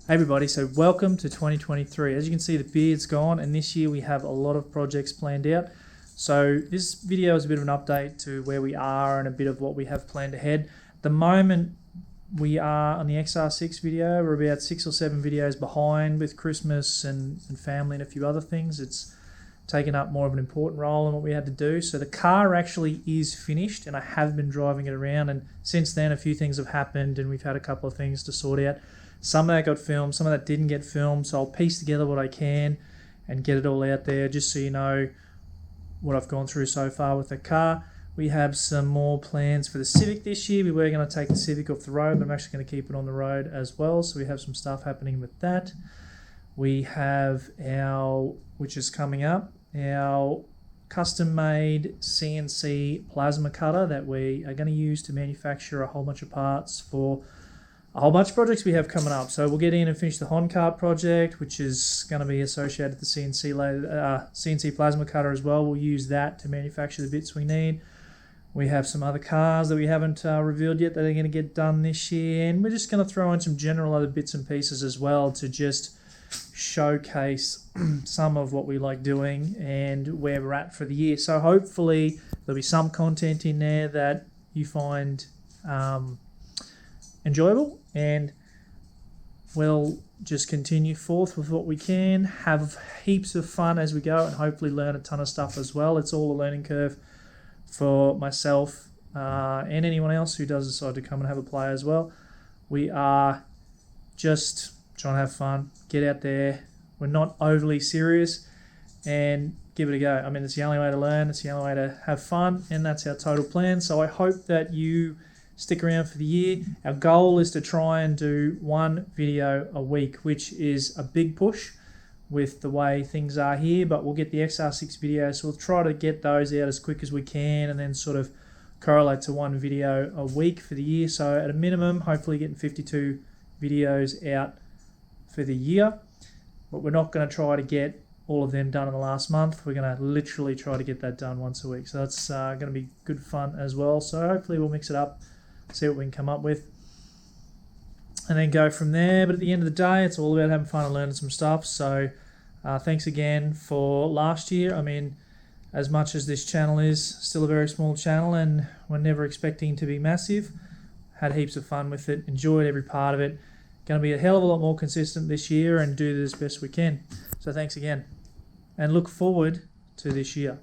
Hey everybody, so welcome to 2023. As you can see, the beard's gone, and this year we have a lot of projects planned out. So this video is a bit of an update to where we are and a bit of what we have planned ahead. At the moment, we are on the XR6 video. We're about 6 or 7 videos behind with Christmas and family and a few other things. It's taken up more of an important role in what we had to do. So the car actually is finished, and I have been driving it around, and since then a few things have happened and we've had a couple of things to sort out. Some of that got filmed, some of that didn't get filmed, so I'll piece together what I can and get it all out there just so you know what I've gone through so far with the car. We have some more plans for the Civic this year. We were going to take the Civic off the road, but I'm actually going to keep it on the road as well, so we have some stuff happening with that. We have which is coming up, our custom-made CNC plasma cutter that we are going to use to manufacture a whole bunch of parts for a whole bunch of projects we have coming up. So we'll get in and finish the Honcart project, which is going to be associated with the CNC plasma cutter as well. We'll use that to manufacture the bits we need. We have some other cars that we haven't revealed yet that are going to get done this year, and we're just going to throw in some general other bits and pieces as well to just showcase some of what we like doing and where we're at for the year. So hopefully there'll be some content in there that you find enjoyable, and we'll just continue forth with what we can, have heaps of fun as we go, and hopefully learn a ton of stuff as well. It's all a learning curve for myself and anyone else who does decide to come and have a play as well. We are just trying to have fun, get out there. We're not overly serious, and give it a go. I mean, it's the only way to learn, it's the only way to have fun, and that's our total plan. So I hope that you stick around for the year. Our goal is to try and do 1 video a week, which is a big push with the way things are here, but we'll get the XR6 videos, so we'll try to get those out as quick as we can and then sort of correlate to 1 video a week for the year. So at a minimum, hopefully getting 52 videos out for the year, but we're not going to try to get all of them done in the last month. We're going to literally try to get that done once a week. So that's going to be good fun as well. So hopefully we'll mix it up, see what we can come up with, and then go from there. But at the end of the day, it's all about having fun and learning some stuff. So thanks again for last year. I mean, as much as this channel is still a very small channel and we're never expecting to be massive, had heaps of fun with it, enjoyed every part of it. Going to be a hell of a lot more consistent this year and do this best we can. So thanks again, and look forward to this year.